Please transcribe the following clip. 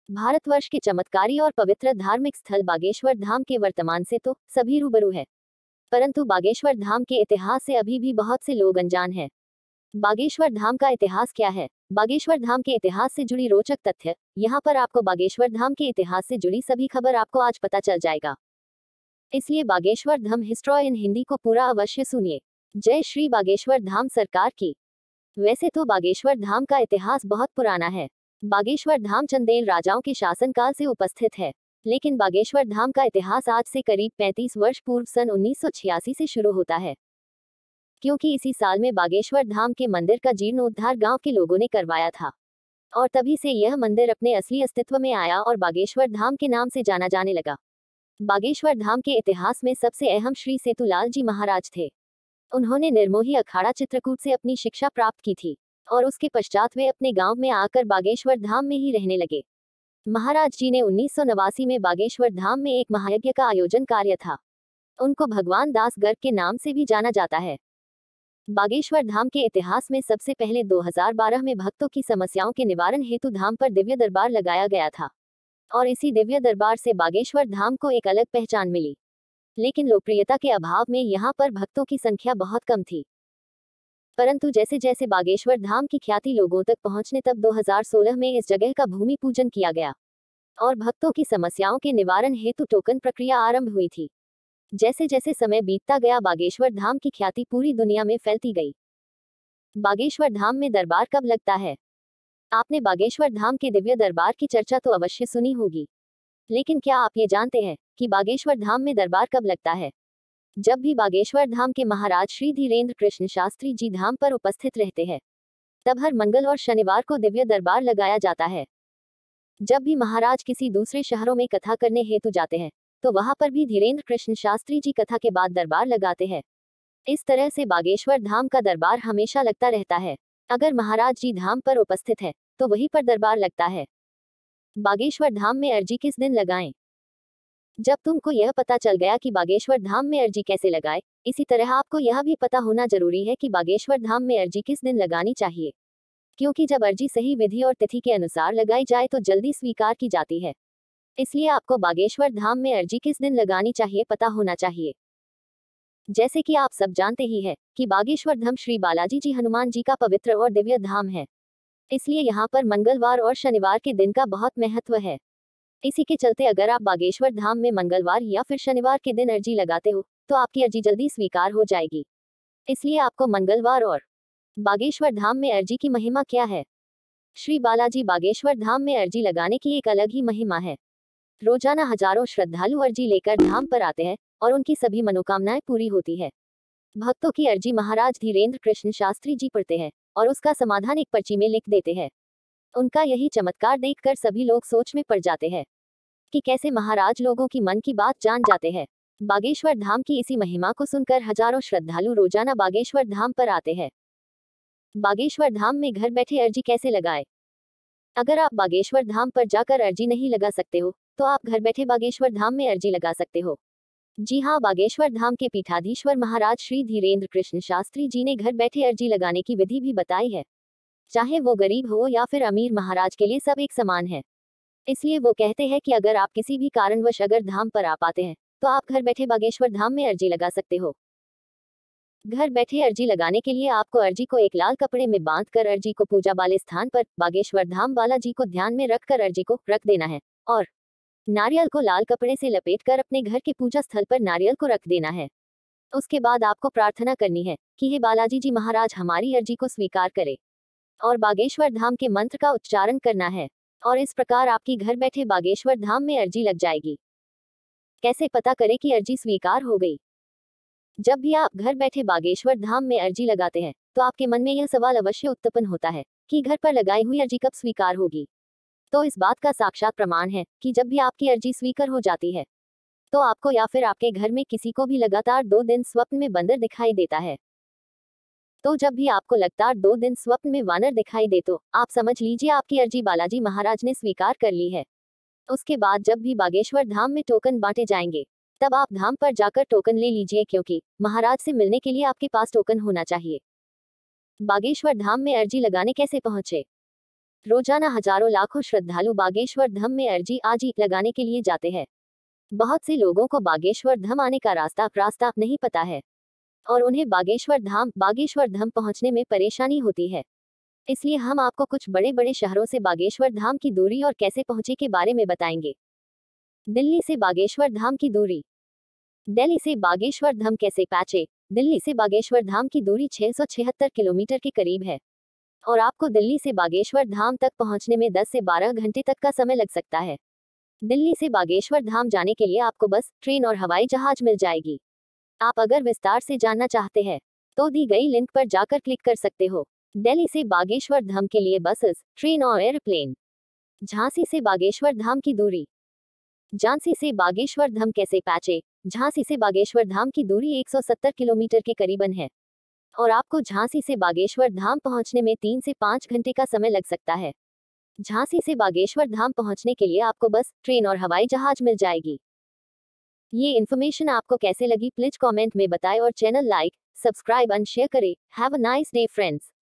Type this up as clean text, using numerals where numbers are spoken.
भारतवर्ष के चमत्कारी और पवित्र धार्मिक स्थल बागेश्वर धाम के वर्तमान से तो सभी रूबरू है, परंतु बागेश्वर धाम के इतिहास से अभी भी बहुत से लोग अनजान हैं। बागेश्वर धाम का इतिहास क्या है? बागेश्वर धाम के इतिहास से जुड़ी रोचक तथ्य। यहाँ पर आपको बागेश्वर धाम के इतिहास से जुड़ी सभी खबर आपको आज पता चल जाएगा, इसलिए बागेश्वर धाम हिस्ट्री इन हिंदी को पूरा अवश्य सुनिए। जय श्री बागेश्वर धाम सरकार की। वैसे तो बागेश्वर धाम का इतिहास बहुत पुराना है। बागेश्वर धाम चंदेल राजाओं के शासनकाल से उपस्थित है, लेकिन बागेश्वर धाम का इतिहास आज से करीब 35 वर्ष पूर्व सन 1986 से शुरू होता है, क्योंकि इसी साल में बागेश्वर धाम के मंदिर का जीर्णोद्धार गांव के लोगों ने करवाया था, और तभी से यह मंदिर अपने असली अस्तित्व में आया और बागेश्वर धाम के नाम से जाना जाने लगा। बागेश्वर धाम के इतिहास में सबसे अहम श्री सेतुलाल जी महाराज थे। उन्होंने निर्मोही अखाड़ा चित्रकूट से अपनी शिक्षा प्राप्त की थी, और उसके पश्चात वे अपने गांव में आकर बागेश्वर धाम में ही रहने लगे। महाराज जी ने 1989 में बागेश्वर धाम में एक महायज्ञ का आयोजन कार्य था। उनको भगवान दास गर्ग के नाम से भी जाना जाता है। बागेश्वर धाम के इतिहास में सबसे पहले 2012 में भक्तों की समस्याओं के निवारण हेतु धाम पर दिव्य दरबार लगाया गया था, और इसी दिव्य दरबार से बागेश्वर धाम को एक अलग पहचान मिली। लेकिन लोकप्रियता के अभाव में यहाँ पर भक्तों की संख्या बहुत कम थी, परंतु जैसे जैसे बागेश्वर धाम की ख्याति लोगों तक पहुंचने तब 2016 में इस जगह का भूमि पूजन किया गया, और भक्तों की समस्याओं के निवारण हेतु टोकन प्रक्रिया आरंभ हुई थी। जैसे जैसे समय बीतता गया बागेश्वर धाम की ख्याति पूरी दुनिया में फैलती गई। बागेश्वर धाम में दरबार कब लगता है? आपने बागेश्वर धाम के दिव्य दरबार की चर्चा तो अवश्य सुनी होगी, लेकिन क्या आप ये जानते हैं कि बागेश्वर धाम में दरबार कब लगता है? जब भी बागेश्वर धाम के महाराज श्री धीरेन्द्र कृष्ण शास्त्री जी धाम पर उपस्थित रहते हैं, तब हर मंगल और शनिवार को दिव्य दरबार लगाया जाता है। जब भी महाराज किसी दूसरे शहरों में कथा करने हेतु जाते हैं, तो वहां पर भी धीरेन्द्र कृष्ण शास्त्री जी कथा के बाद दरबार लगाते हैं। इस तरह से बागेश्वर धाम का दरबार हमेशा लगता रहता है। अगर महाराज जी धाम पर उपस्थित है, तो वहीं पर दरबार लगता है। बागेश्वर धाम में अर्जी किस दिन लगाएं? जब तुमको यह पता चल गया कि बागेश्वर धाम में अर्जी कैसे लगाएं, इसी तरह आपको यह भी पता होना जरूरी है कि बागेश्वर धाम में अर्जी किस दिन लगानी चाहिए, क्योंकि जब अर्जी सही विधि और तिथि के अनुसार लगाई जाए तो जल्दी स्वीकार की जाती है। इसलिए आपको बागेश्वर धाम में अर्जी किस दिन लगानी चाहिए पता होना चाहिए। जैसे कि आप सब जानते ही है कि बागेश्वर धाम श्री बालाजी जी हनुमान जी का पवित्र और दिव्य धाम है, इसलिए यहाँ पर मंगलवार और शनिवार के दिन का बहुत महत्व है। इसी के चलते अगर आप बागेश्वर धाम में मंगलवार या फिर शनिवार के दिन अर्जी लगाते हो, तो आपकी अर्जी जल्दी स्वीकार हो जाएगी। इसलिए आपको मंगलवार और बागेश्वर धाम में अर्जी की महिमा क्या है? श्री बालाजी बागेश्वर धाम में अर्जी लगाने की एक अलग ही महिमा है। रोजाना हजारों श्रद्धालु अर्जी लेकर धाम पर आते हैं और उनकी सभी मनोकामनाएं पूरी होती है। भक्तों की अर्जी महाराज धीरेन्द्र कृष्ण शास्त्री जी पढ़ते हैं और उसका समाधान एक पर्ची में लिख देते हैं। उनका यही चमत्कार देखकर सभी लोग सोच में पड़ जाते हैं कि कैसे महाराज लोगों की मन की बात जान जाते हैं। बागेश्वर धाम की इसी महिमा को सुनकर हजारों श्रद्धालु रोजाना बागेश्वर धाम पर आते हैं। बागेश्वर धाम में घर बैठे अर्जी कैसे लगाएं? अगर आप बागेश्वर धाम पर जाकर अर्जी नहीं लगा सकते हो, तो आप घर बैठे बागेश्वर धाम में अर्जी लगा सकते हो। जी हाँ, बागेश्वर धाम के पीठाधीश्वर महाराज श्री धीरेन्द्र कृष्ण शास्त्री जी ने घर बैठे अर्जी लगाने की विधि भी बताई है। चाहे वो गरीब हो या फिर अमीर, महाराज के लिए सब एक समान है। इसलिए वो कहते हैं कि अगर आप किसी भी कारणवश अगर धाम पर आ पाते हैं, तो आप घर बैठे बागेश्वर धाम में अर्जी लगा सकते हो। घर बैठे अर्जी लगाने के लिए आपको अर्जी को एक लाल कपड़े में बांधकर अर्जी को पूजा वाले स्थान पर बागेश्वर धाम बालाजी को ध्यान में रखकर अर्जी को रख देना है, और नारियल को लाल कपड़े से लपेटकर अपने घर के पूजा स्थल पर नारियल को रख देना है। उसके बाद आपको प्रार्थना करनी है कि हे बालाजी जी महाराज हमारी अर्जी को स्वीकार करे, और बागेश्वर धाम के मंत्र का उच्चारण करना है, और इस प्रकार आपकी घर बैठे बागेश्वर धाम में अर्जी लग जाएगी। कैसे पता करें कि अर्जी स्वीकार हो गई? जब भी आप घर बैठे बागेश्वर धाम में अर्जी लगाते हैं, तो आपके मन में यह सवाल अवश्य उत्पन्न होता है कि घर पर लगाई हुई अर्जी कब स्वीकार होगी। तो इस बात का साक्षात प्रमाण है कि जब भी आपकी अर्जी स्वीकार हो जाती है, तो आपको या फिर आपके घर में किसी को भी लगातार 2 दिन स्वप्न में बंदर दिखाई देता है। तो जब भी आपको लगातार 2 दिन स्वप्न में वानर दिखाई दे, तो आप समझ लीजिए आपकी अर्जी बालाजी महाराज ने स्वीकार कर ली है। उसके बाद जब भी बागेश्वर धाम में टोकन बांटे जाएंगे, तब आप धाम पर जाकर टोकन ले लीजिए, क्योंकि महाराज से मिलने के लिए आपके पास टोकन होना चाहिए। बागेश्वर धाम में अर्जी लगाने कैसे पहुंचे? रोजाना हजारों लाखों श्रद्धालु बागेश्वर धाम में अर्जी आजी लगाने के लिए जाते हैं। बहुत से लोगों को बागेश्वर धाम आने का रास्ता नहीं पता है और उन्हें बागेश्वर धाम पहुंचने में परेशानी होती है। इसलिए हम आपको कुछ बड़े बड़े शहरों से बागेश्वर धाम की दूरी और कैसे पहुंचे के बारे में बताएंगे। दिल्ली से बागेश्वर धाम की दूरी। दिल्ली से बागेश्वर धाम कैसे पहुंचे? दिल्ली से बागेश्वर धाम की दूरी 676 किलोमीटर के करीब है और आपको दिल्ली से बागेश्वर धाम तक पहुंचने में 10 से 12 घंटे तक का समय लग सकता है। दिल्ली से बागेश्वर धाम जाने के लिए आपको बस, ट्रेन और हवाई जहाज मिल जाएगी। आप अगर विस्तार से जानना चाहते हैं तो दी गई लिंक पर जाकर क्लिक कर सकते हो। दिल्ली से बागेश्वर धाम के लिए बसेस, ट्रेन और एयरप्लेन। झांसी से बागेश्वर धाम की दूरी। झांसी से बागेश्वर धाम कैसे पहुंचे? झांसी से बागेश्वर धाम की दूरी 170 किलोमीटर के करीबन है और आपको झांसी से बागेश्वर धाम पहुंचने में 3 से 5 घंटे का समय लग सकता है। झांसी से बागेश्वर धाम पहुंचने के लिए आपको बस, ट्रेन और हवाई जहाज मिल जाएगी। ये इन्फॉर्मेशन आपको कैसे लगी प्लीज कमेंट में बताएं और channel like, subscribe and share करें। Have a nice day friends.